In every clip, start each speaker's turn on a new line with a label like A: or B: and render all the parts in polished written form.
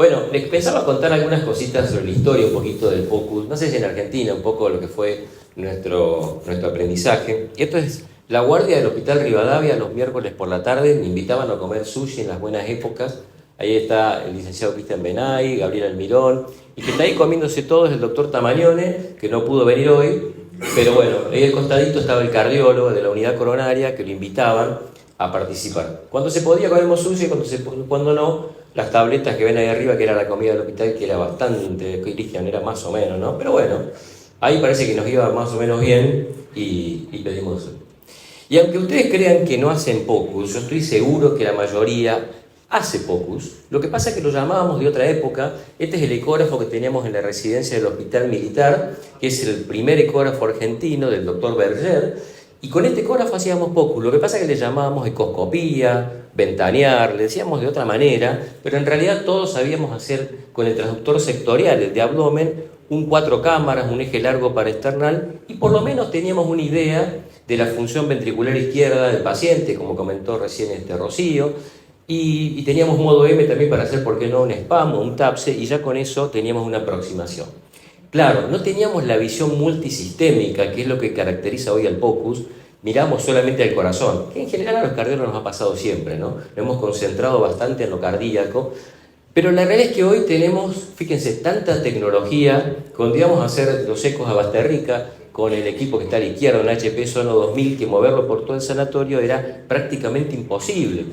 A: Bueno, les pensaba contar algunas cositas sobre la historia, un poquito del POCUS, no sé si en Argentina, un poco lo que fue nuestro aprendizaje. Esto es la guardia del Hospital Rivadavia los miércoles por la tarde, me invitaban a comer sushi en las buenas épocas. Ahí está el licenciado Cristian Benay, Gabriel Almirón, y que está ahí comiéndose todo es el doctor Tamagnone, que no pudo venir hoy, pero bueno, ahí al costadito estaba el cardiólogo de la unidad coronaria, que lo invitaban a participar. Cuando se podía comemos sushi, cuando no, las tabletas que ven ahí arriba, que era la comida del hospital, que era bastante cristiana, era más o menos, ¿no? Pero bueno, ahí parece que nos iba más o menos bien y pedimos eso. Y aunque ustedes crean que no hacen POCUS, yo estoy seguro que la mayoría hace POCUS. Lo que pasa es que lo llamábamos de otra época. Este es el ecógrafo que teníamos en la residencia del Hospital Militar, que es el primer ecógrafo argentino del doctor Berger. Y con este ecógrafo hacíamos POCUS. Lo que pasa es que le llamábamos ecoscopía, ventanear, le decíamos de otra manera, pero en realidad todos sabíamos hacer con el transductor sectorial, el de abdomen, un 4 cámaras, un eje largo para external, y por lo menos teníamos una idea de la función ventricular izquierda del paciente, como comentó recién Rocío, y teníamos modo M también para hacer, ¿por qué no?, un spam o un TAPSE, y ya con eso teníamos una aproximación. Claro, no teníamos la visión multisistémica, que es lo que caracteriza hoy al POCUS. Miramos solamente al corazón, que en general a los cardiólogos nos ha pasado siempre, ¿no? Nos hemos concentrado bastante en lo cardíaco, pero la realidad es que hoy tenemos, fíjense, tanta tecnología, cuando íbamos a hacer los ecos a Basterrica, con el equipo que está a la izquierda, un HP Sono 2000, que moverlo por todo el sanatorio era prácticamente imposible.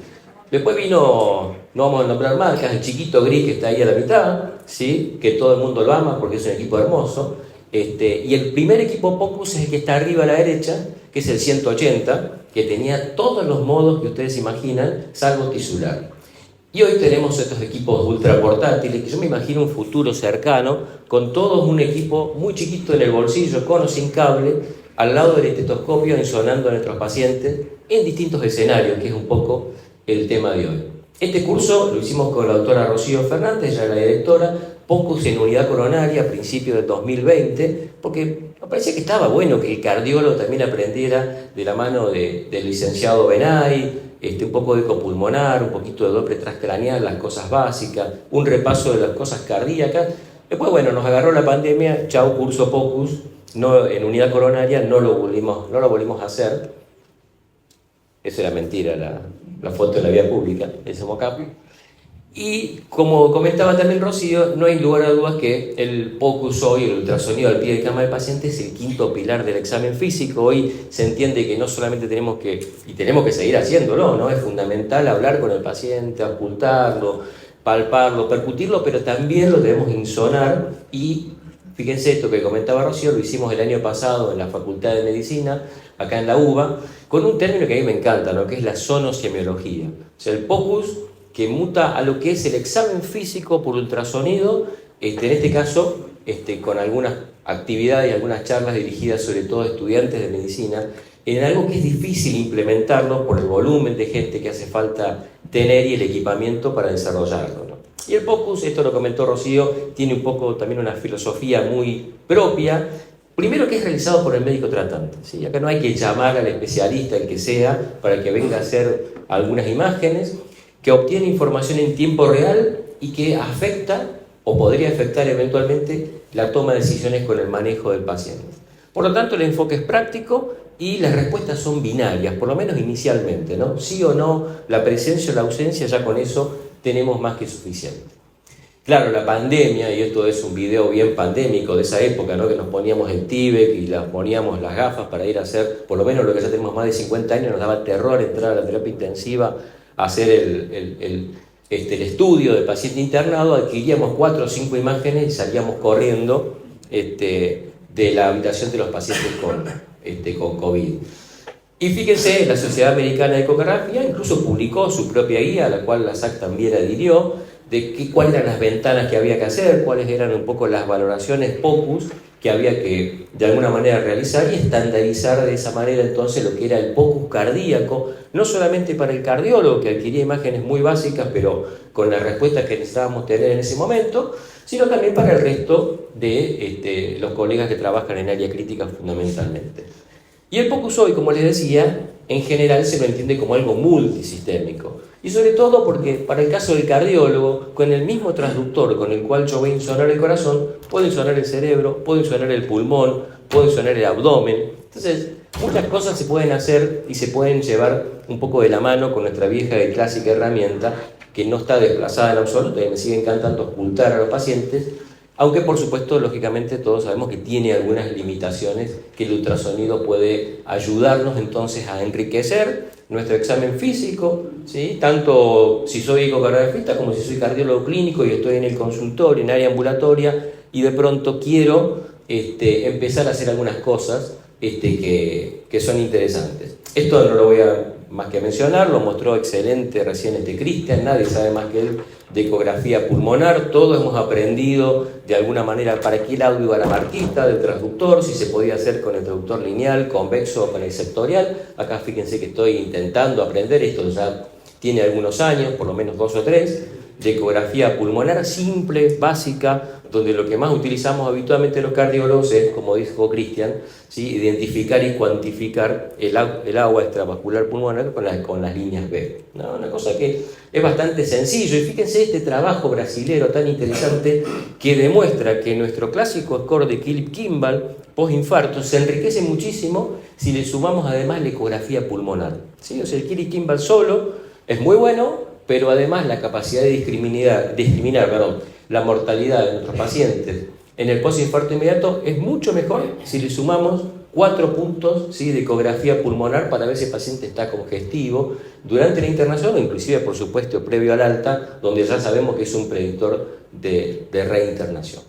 A: Después vino, no vamos a nombrar marcas, el chiquito gris que está ahí a la mitad, ¿sí? Que todo el mundo lo ama porque es un equipo hermoso. Y el primer equipo POCUS es el que está arriba a la derecha, que es el 180, que tenía todos los modos que ustedes imaginan, salvo tisular. Y hoy tenemos estos equipos ultra portátiles, que yo me imagino un futuro cercano, con todos un equipo muy chiquito en el bolsillo, con o sin cable, al lado del estetoscopio, ensonando a nuestros pacientes en distintos escenarios, que es un poco el tema de hoy. Este curso lo hicimos con la doctora Rocío Fernández, ella es la directora, POCUS en unidad coronaria a principios del 2020, porque me parecía que estaba bueno que el cardiólogo también aprendiera de la mano del licenciado Benay, un poco de ecopulmonar, un poquito de doble transcraneal, las cosas básicas, un repaso de las cosas cardíacas. Después, bueno, nos agarró la pandemia, chau curso POCUS, no, en unidad coronaria no lo volvimos a hacer. Eso era mentira, la foto en la vía pública, ese mocap. Y como comentaba también Rocío, no hay lugar a dudas que el POCUS hoy, el ultrasonido al pie de cama del paciente, es el quinto pilar del examen físico. Hoy se entiende que no solamente tenemos que seguir haciéndolo, ¿no? Es fundamental hablar con el paciente, ocultarlo, palparlo, percutirlo, pero también lo debemos insonar. Y fíjense esto que comentaba Rocío, lo hicimos el año pasado en la Facultad de Medicina, acá en la UBA, con un término que a mí me encanta, ¿no? Que es la sonosemiología. O sea, el POCUS que muta a lo que es el examen físico por ultrasonido, en este caso con algunas actividades y algunas charlas dirigidas sobre todo a estudiantes de medicina, en algo que es difícil implementarlo por el volumen de gente que hace falta tener y el equipamiento para desarrollarlo, ¿no? Y el POCUS, esto lo comentó Rocío, tiene un poco también una filosofía muy propia. Primero, que es realizado por el médico tratante, ¿sí? Acá no hay que llamar al especialista, el que sea, para que venga a hacer algunas imágenes, que obtiene información en tiempo real y que afecta o podría afectar eventualmente la toma de decisiones con el manejo del paciente. Por lo tanto, el enfoque es práctico y las respuestas son binarias, por lo menos inicialmente, ¿no? Sí o no, la presencia o la ausencia, ya con eso tenemos más que suficiente. Claro, la pandemia, y esto es un video bien pandémico de esa época, ¿no? Que nos poníamos el Tyvek y poníamos las gafas para ir a hacer, por lo menos lo que ya tenemos más de 50 años, nos daba terror entrar a la terapia intensiva, hacer el estudio del paciente internado, adquiríamos 4 o 5 imágenes y salíamos corriendo de la habitación de los pacientes con COVID. Y fíjense, la Sociedad Americana de Ecografía incluso publicó su propia guía, a la cual la SAC también adhirió, de cuáles eran las ventanas que había que hacer, cuáles eran un poco las valoraciones POCUS que había que de alguna manera realizar y estandarizar de esa manera entonces lo que era el POCUS cardíaco, no solamente para el cardiólogo que adquiría imágenes muy básicas pero con las respuestas que necesitábamos tener en ese momento, sino también para el resto de los colegas que trabajan en área crítica fundamentalmente. Y el POCUS hoy, como les decía, en general se lo entiende como algo multisistémico. Y sobre todo porque para el caso del cardiólogo, con el mismo transductor con el cual yo voy a insonar el corazón, puedo insonar el cerebro, puedo insonar el pulmón, puedo insonar el abdomen. Entonces, muchas cosas se pueden hacer y se pueden llevar un poco de la mano con nuestra vieja y clásica herramienta, que no está desplazada en absoluto y me sigue encantando ocultar a los pacientes, aunque por supuesto, lógicamente, todos sabemos que tiene algunas limitaciones que el ultrasonido puede ayudarnos entonces a enriquecer nuestro examen físico, ¿sí? Tanto si soy ecocardiografista como si soy cardiólogo clínico y estoy en el consultorio, en área ambulatoria, y de pronto quiero empezar a hacer algunas cosas que son interesantes. Esto no lo voy a más que mencionar, lo mostró excelente recién Cristian, nadie sabe más que él de ecografía pulmonar, todos hemos aprendido de alguna manera para qué lado iba la marquita del transductor, si se podía hacer con el transductor lineal, convexo o con el sectorial. Acá fíjense que estoy intentando aprender, esto ya tiene algunos años, por lo menos 2 o 3, de ecografía pulmonar simple, básica, donde lo que más utilizamos habitualmente los cardiólogos es, como dijo Cristian, ¿sí? Identificar y cuantificar el agua extravascular pulmonar con las líneas B. ¿No? Una cosa que es bastante sencillo, y fíjense este trabajo brasilero tan interesante que demuestra que nuestro clásico score de Philip-Kimball post-infarto se enriquece muchísimo si le sumamos además la ecografía pulmonar. ¿Sí? O sea, el Philip-Kimball solo es muy bueno, pero además la capacidad de discriminar la mortalidad de nuestros pacientes en el postinfarto inmediato es mucho mejor si le sumamos 4 puntos, ¿sí? De ecografía pulmonar para ver si el paciente está congestivo durante la internación o inclusive, por supuesto, previo al alta, donde ya sabemos que es un predictor de reinternación.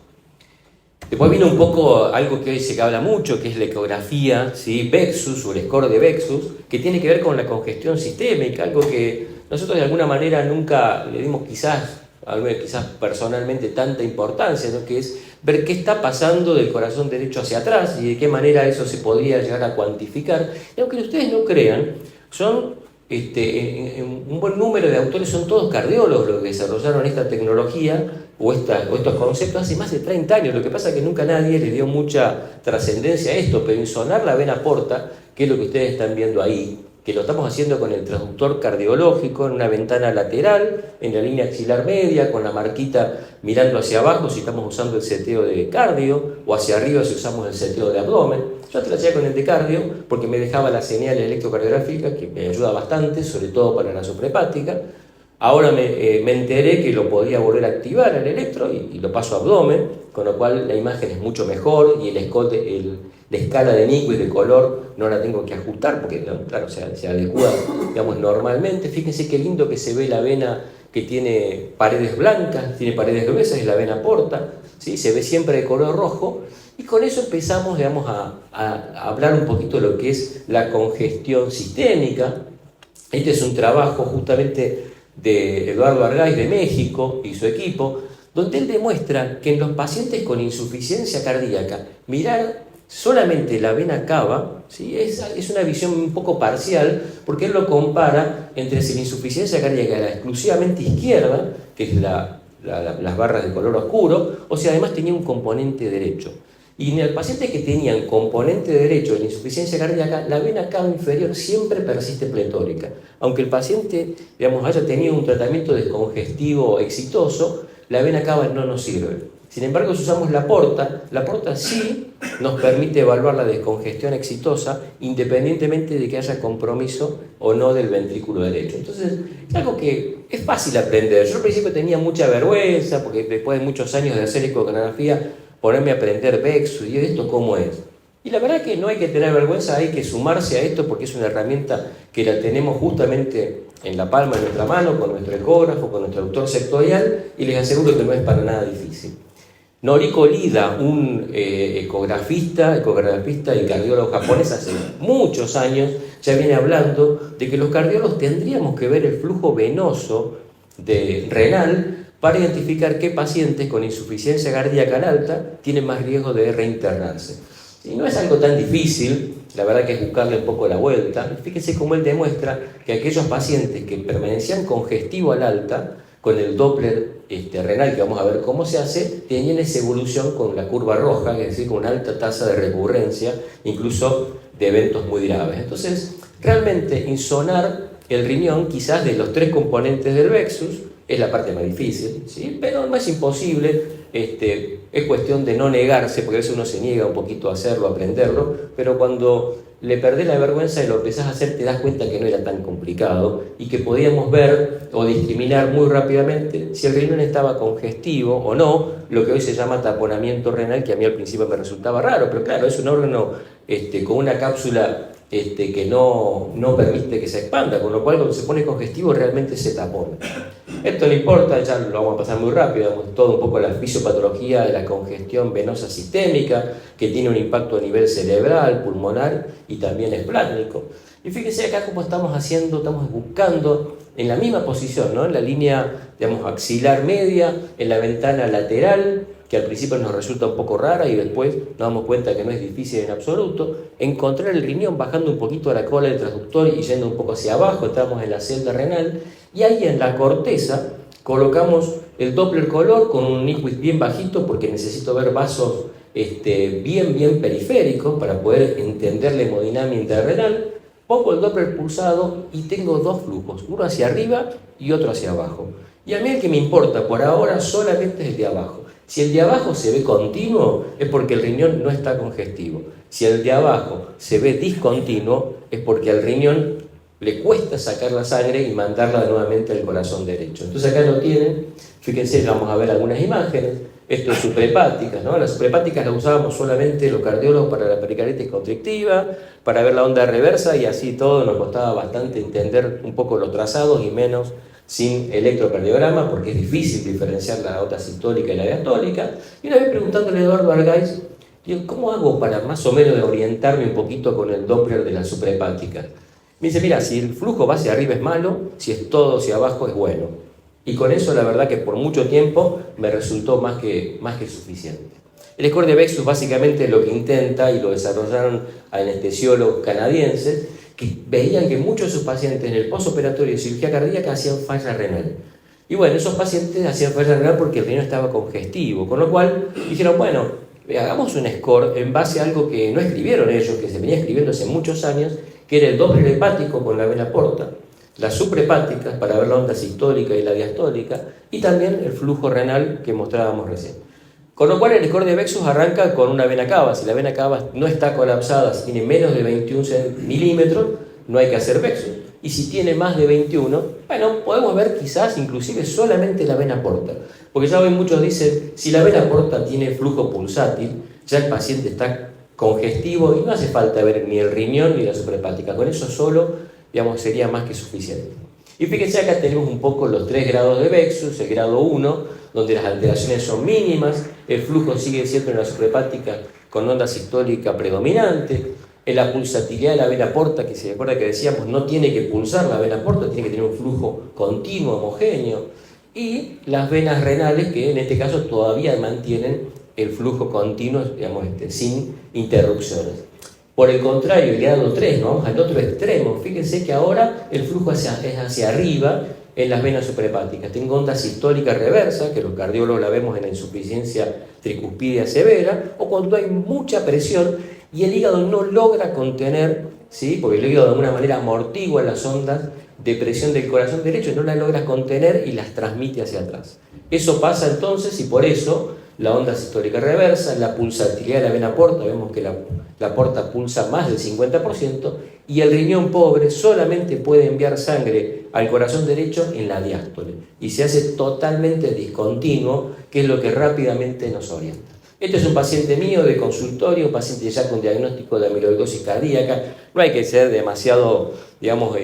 A: Después viene un poco algo que hoy se habla mucho, que es la ecografía, ¿sí? Vexus o el score de Vexus, que tiene que ver con la congestión sistémica, algo que nosotros de alguna manera nunca le dimos quizás personalmente tanta importancia, ¿no? Que es ver qué está pasando del corazón derecho hacia atrás y de qué manera eso se podría llegar a cuantificar. Y aunque ustedes no crean, son un buen número de autores, son todos cardiólogos los que desarrollaron esta tecnología o estos conceptos hace más de 30 años. Lo que pasa es que nunca nadie le dio mucha trascendencia a esto, pero insonar la vena porta, que es lo que ustedes están viendo ahí, que lo estamos haciendo con el transductor cardiológico en una ventana lateral, en la línea axilar media, con la marquita mirando hacia abajo si estamos usando el seteo de cardio, o hacia arriba si usamos el seteo de abdomen. Yo te lo hacía con el de cardio porque me dejaba la señal electrocardiográfica, que me ayuda bastante, sobre todo para la suprahepática. Ahora me enteré que lo podía volver a activar el electro y lo paso a abdomen, con lo cual la imagen es mucho mejor y la escala de Nyquist y de color no la tengo que ajustar porque, claro, se adecua, digamos, normalmente. Fíjense qué lindo que se ve la vena que tiene paredes blancas, tiene paredes gruesas, es la vena porta, ¿sí? Se ve siempre de color rojo. Y con eso empezamos, digamos, a hablar un poquito de lo que es la congestión sistémica. Este es un trabajo justamente de Eduardo Argaiz de México y su equipo, donde él demuestra que en los pacientes con insuficiencia cardíaca, mirar solamente la vena cava, ¿sí? es una visión un poco parcial, porque él lo compara entre si la insuficiencia cardíaca era exclusivamente izquierda, que es las barras de color oscuro, o si además tenía un componente derecho. Y en el paciente que tenían componente derecho de la insuficiencia cardíaca, la vena cava inferior siempre persiste pletórica. Aunque el paciente, digamos, haya tenido un tratamiento descongestivo exitoso, la vena cava no nos sirve. Sin embargo, si usamos la porta sí nos permite evaluar la descongestión exitosa independientemente de que haya compromiso o no del ventrículo derecho. Entonces, es algo que es fácil aprender. Yo al principio tenía mucha vergüenza porque después de muchos años de hacer ecografía, ponerme a aprender Vexus y esto cómo es. Y la verdad que no hay que tener vergüenza, hay que sumarse a esto porque es una herramienta que la tenemos justamente en la palma de nuestra mano, con nuestro ecógrafo, con nuestro autor sectorial, y les aseguro que no es para nada difícil. Noriko Lida, un ecografista y cardiólogo japonés, hace muchos años ya viene hablando de que los cardiólogos tendríamos que ver el flujo venoso renal para identificar qué pacientes con insuficiencia cardíaca alta tienen más riesgo de reinternarse. Y no es algo tan difícil, la verdad que es buscarle un poco la vuelta. Fíjense cómo él demuestra que aquellos pacientes que permanecían congestivos al alta, con el Doppler renal, que vamos a ver cómo se hace, tenían esa evolución con la curva roja, es decir, con una alta tasa de recurrencia, incluso de eventos muy graves. Entonces, realmente insonar el riñón, quizás de los 3 componentes del Vexus, es la parte más difícil, ¿sí? Pero no es imposible, es cuestión de no negarse, porque a veces uno se niega un poquito a hacerlo, a aprenderlo, pero cuando le perdés la vergüenza y lo empezás a hacer, te das cuenta que no era tan complicado y que podíamos ver o discriminar muy rápidamente si el riñón estaba congestivo o no, lo que hoy se llama taponamiento renal, que a mí al principio me resultaba raro, pero claro, es un órgano con una cápsula que no permite que se expanda, con lo cual cuando se pone congestivo realmente se tapona. Esto no importa, ya lo vamos a pasar muy rápido, todo un poco la fisiopatología de la congestión venosa sistémica, que tiene un impacto a nivel cerebral, pulmonar y también esplásmico. Y fíjense acá cómo estamos buscando en la misma posición, ¿no? En la línea, digamos, axilar media, en la ventana lateral, que al principio nos resulta un poco rara y después nos damos cuenta que no es difícil en absoluto, encontrar el riñón bajando un poquito a la cola del transductor y yendo un poco hacia abajo, estamos en la celda renal, y ahí en la corteza colocamos el Doppler color con un Nyquist bien bajito porque necesito ver vasos bien periféricos para poder entender la hemodinámica interrenal. Pongo el Doppler pulsado y tengo 2 flujos, uno hacia arriba y otro hacia abajo. Y a mí el que me importa por ahora solamente es el de abajo. Si el de abajo se ve continuo, es porque el riñón no está congestivo. Si el de abajo se ve discontinuo, es porque al riñón le cuesta sacar la sangre y mandarla nuevamente al corazón derecho. Entonces acá lo tienen, fíjense, vamos a ver algunas imágenes. Esto es suprahepáticas, ¿no? Las suprahepáticas las usábamos solamente los cardiólogos para la pericarditis constrictiva, para ver la onda reversa, y así todo nos costaba bastante entender un poco los trazados y menos sin electrocardiograma, porque es difícil diferenciar la aorta sistólica y la diastólica. Y una vez preguntándole a Eduardo Argaiz, digo, ¿cómo hago para más o menos orientarme un poquito con el Doppler de las suprahepáticas? Me dice, mira, si el flujo va hacia arriba es malo, si es todo hacia abajo es bueno. Y con eso la verdad que por mucho tiempo me resultó más que suficiente. El score de Vexus básicamente lo que intenta, y lo desarrollaron anestesiólogos canadienses, que veían que muchos de sus pacientes en el postoperatorio de cirugía cardíaca hacían falla renal. Y bueno, esos pacientes hacían falla renal porque el riñón estaba congestivo, con lo cual dijeron, bueno, hagamos un score en base a algo que no escribieron ellos, que se venía escribiendo hace muchos años, que era el Doppler hepático con la vena porta, las suprahepáticas para ver la onda sistólica y la diastólica, y también el flujo renal que mostrábamos recién. Con lo cual el score de Vexus arranca con una vena cava. Si la vena cava no está colapsada, si tiene menos de 21 milímetros, no hay que hacer Vexus. Y si tiene más de 21, bueno, podemos ver quizás inclusive solamente la vena porta. Porque ya hoy muchos dicen, si la vena porta tiene flujo pulsátil, ya el paciente está congestivo y no hace falta ver ni el riñón ni la suprahepática. Con eso solo, digamos, sería más que suficiente. Y fíjense, acá tenemos un poco los 3 grados de Vexus, el grado 1, donde las alteraciones son mínimas, el flujo sigue siendo en la suprahepática con onda sistólica predominante, en la pulsatilidad de la vena porta, que se acuerda que decíamos, no tiene que pulsar la vena porta, tiene que tener un flujo continuo, homogéneo, y las venas renales, que en este caso todavía mantienen el flujo continuo, digamos, sin interrupciones. Por el contrario, el grado 3, ¿no? Al otro extremo, fíjense que ahora el flujo es hacia arriba en las venas suprahepáticas. Tengo onda sistólica reversa, que los cardiólogos la vemos en la insuficiencia tricuspidea severa, o cuando hay mucha presión y el hígado no logra contener, ¿sí? Porque el hígado de alguna manera amortigua las ondas de presión del corazón derecho y no las logra contener y las transmite hacia atrás. Eso pasa entonces, y por eso la onda sistólica reversa, la pulsatilidad de la vena porta, vemos que la porta pulsa más del 50%, y el riñón pobre solamente puede enviar sangre al corazón derecho en la diástole, y se hace totalmente discontinuo, que es lo que rápidamente nos orienta. Este es un paciente mío de consultorio, un paciente ya con diagnóstico de amiloidosis cardíaca. No hay que ser demasiado, digamos,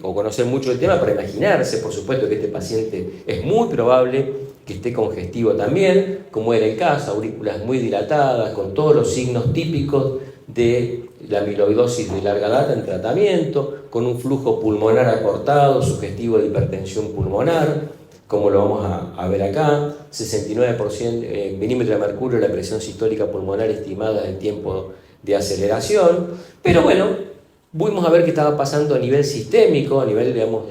A: o conocer mucho el tema para imaginarse, por supuesto, que este paciente es muy probable que esté congestivo también, como era el caso, aurículas muy dilatadas, con todos los signos típicos de la amiloidosis de larga data en tratamiento, con un flujo pulmonar acortado, sugestivo de hipertensión pulmonar, como lo vamos a ver acá, 69% milímetros de mercurio la presión sistólica pulmonar estimada del tiempo de aceleración, pero bueno, fuimos a ver qué estaba pasando a nivel sistémico, a nivel, digamos,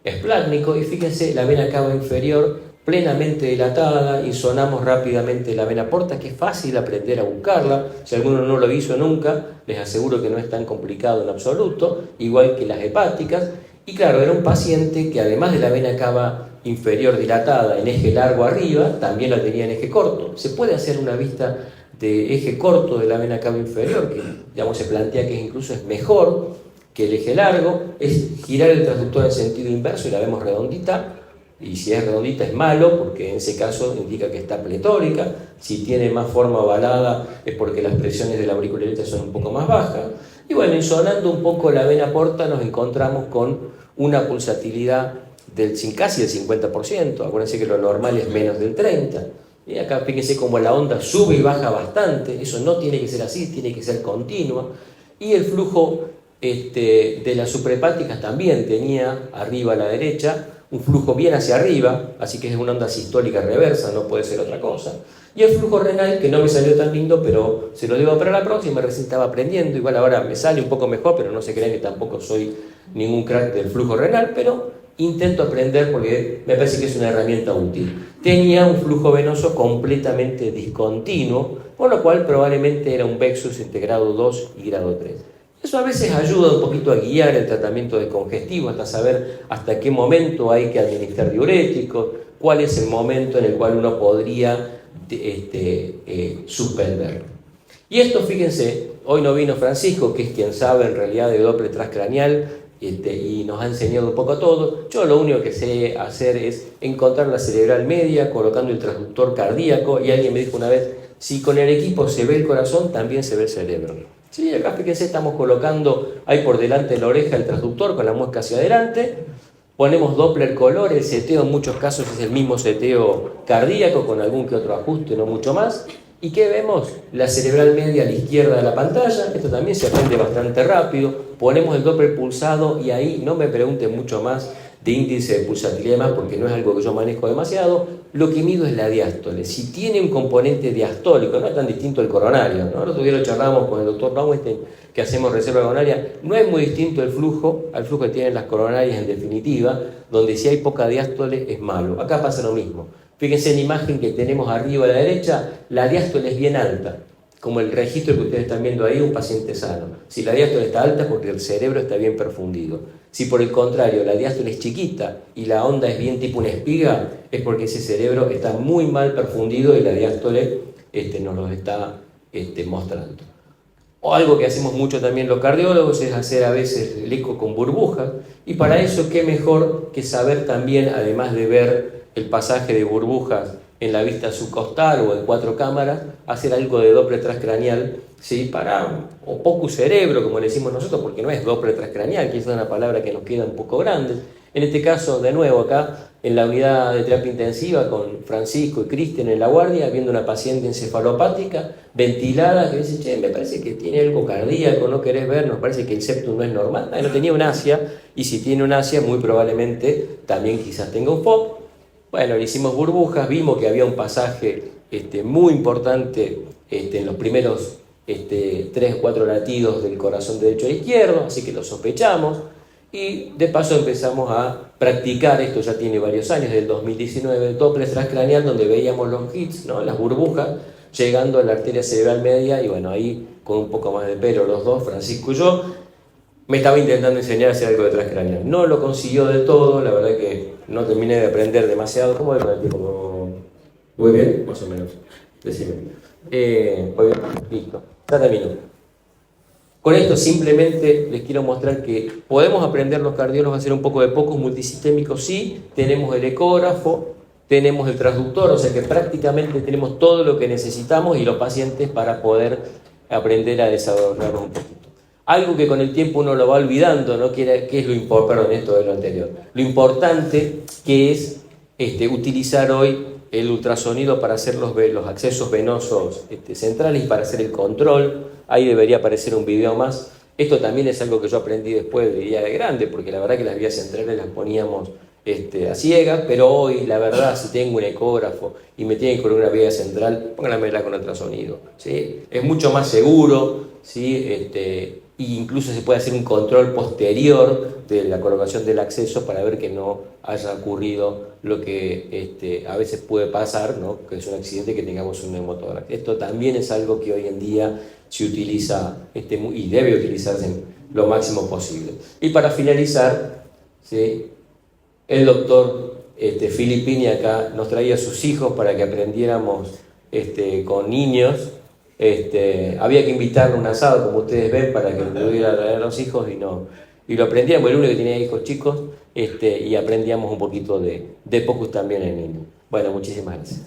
A: esplásmico, y fíjense, la vena cava inferior plenamente dilatada, insonamos rápidamente la vena porta, que es fácil aprender a buscarla. Si alguno no lo hizo nunca, les aseguro que no es tan complicado en absoluto, igual que las hepáticas. Y claro, era un paciente que además de la vena cava inferior dilatada en eje largo arriba, también la tenía en eje corto. Se puede hacer una vista de eje corto de la vena cava inferior, que digamos, se plantea que incluso es mejor que el eje largo, es girar el transductor en sentido inverso y la vemos redondita. Y si es redondita es malo, porque en ese caso indica que está pletórica. Si tiene más forma ovalada es porque las presiones de la aurícula derecha son un poco más bajas. Y bueno, insonando un poco la vena porta nos encontramos con una pulsatilidad del casi el 50%. Acuérdense que lo normal es menos del 30%. Y acá fíjense cómo la onda sube y baja bastante. Eso no tiene que ser así, tiene que ser continua. Y el flujo de las suprahepáticas también tenía arriba a la derecha un flujo bien hacia arriba, así que es una onda sistólica reversa, no puede ser otra cosa. Y el flujo renal, que no me salió tan lindo, pero se lo debo para la próxima, recién estaba aprendiendo, igual ahora me sale un poco mejor, pero no se crean que tampoco soy ningún crack del flujo renal, pero intento aprender porque me parece que es una herramienta útil. Tenía un flujo venoso completamente discontinuo, por lo cual probablemente era un Vexus grado 2 y grado 3. Eso a veces ayuda un poquito a guiar el tratamiento de congestivo, hasta saber hasta qué momento hay que administrar diuréticos, cuál es el momento en el cual uno podría suspenderlo. Y esto, fíjense, hoy no vino Francisco, que es quien sabe en realidad de Doppler transcraneal, y nos ha enseñado un poco a todos. Yo lo único que sé hacer es encontrar la cerebral media, colocando el transductor cardíaco, y alguien me dijo una vez, si con el equipo se ve el corazón, también se ve el cerebro. Sí, acá fíjense, estamos colocando ahí por delante de la oreja el transductor con la muesca hacia adelante, ponemos Doppler color, el seteo en muchos casos es el mismo seteo cardíaco con algún que otro ajuste, no mucho más. ¿Y qué vemos? La cerebral media a la izquierda de la pantalla, esto también se aprende bastante rápido, ponemos el Doppler pulsado y ahí no me pregunten mucho más de índice de pulsatilidad más porque no es algo que yo manejo demasiado, lo que mido es la diástole. Si tiene un componente diastólico, no es tan distinto al coronario, ¿no? El otro día lo charlamos con el doctor Bauenstein, que hacemos reserva coronaria, no es muy distinto el flujo al flujo que tienen las coronarias en definitiva, donde si hay poca diástole es malo. Acá pasa lo mismo. Fíjense en la imagen que tenemos arriba a la derecha, la diástole es bien alta, como el registro que ustedes están viendo ahí, un paciente sano. Si la diástole está alta es porque el cerebro está bien perfundido. Si por el contrario la diástole es chiquita y la onda es bien tipo una espiga, es porque ese cerebro está muy mal perfundido y la diástole nos lo está mostrando. O algo que hacemos mucho también los cardiólogos es hacer a veces el eco con burbujas, y para eso qué mejor que saber también, además de ver el pasaje de burbujas en la vista subcostal o en 4 cámaras, hacer algo de Doppler transcraneal, ¿sí? O POCUS cerebro, como le decimos nosotros, porque no es Doppler transcraneal, que es una palabra que nos queda un poco grande. En este caso, de nuevo, acá en la unidad de terapia intensiva con Francisco y Cristian en la guardia, viendo una paciente encefalopática, ventilada, que dice, che, me parece que tiene algo cardíaco, no querés ver, nos parece que el septum no es normal. No tenía un ASIA, y si tiene un ASIA, muy probablemente también quizás tenga un FOP. Bueno, le hicimos burbujas, vimos que había un pasaje muy importante en los primeros 3 o 4 latidos del corazón derecho e izquierdo, así que lo sospechamos. Y de paso empezamos a practicar, esto ya tiene varios años, del 2019, el Doppler transcraneal, donde veíamos los hits, ¿no? Las burbujas, llegando a la arteria cerebral media, y bueno, ahí con un poco más de pelo los dos, Francisco y yo, me estaba intentando enseñar a hacer algo de transcraneal. No lo consiguió del todo, la verdad que no terminé de aprender demasiado. ¿Cómo es? Muy bien, más o menos. Decime. Muy bien, listo. Ya terminó. Con esto simplemente les quiero mostrar que podemos aprender los cardiólogos a hacer un poco de POCUS multisistémicos, sí, tenemos el ecógrafo, tenemos el transductor, o sea que prácticamente tenemos todo lo que necesitamos y los pacientes para poder aprender a desarrollarnos un poquito. Algo que con el tiempo uno lo va olvidando, ¿no? Que es lo importante, perdón, esto de lo anterior. Lo importante que es utilizar hoy el ultrasonido para hacer los accesos venosos centrales y para hacer el control. Ahí debería aparecer un video más. Esto también es algo que yo aprendí después de ya de grande, porque la verdad que las vías centrales las poníamos a ciegas, pero hoy la verdad si tengo un ecógrafo y me tienen con una vía central, pónganmela con ultrasonido, ¿sí? Es mucho más seguro, ¿sí? e incluso se puede hacer un control posterior de la colocación del acceso para ver que no haya ocurrido lo que a veces puede pasar, ¿no? Que es un accidente, que tengamos un neumotórax. Esto también es algo que hoy en día se utiliza y debe utilizarse lo máximo posible. Y para finalizar, ¿sí?, el doctor Filippini acá nos traía a sus hijos para que aprendiéramos con niños. Había que invitarle a un asado, como ustedes ven, para que pudiera traer a los hijos y lo aprendíamos. El único que tenía hijos chicos, y aprendíamos un poquito de POCUS también en niños. Bueno, muchísimas gracias.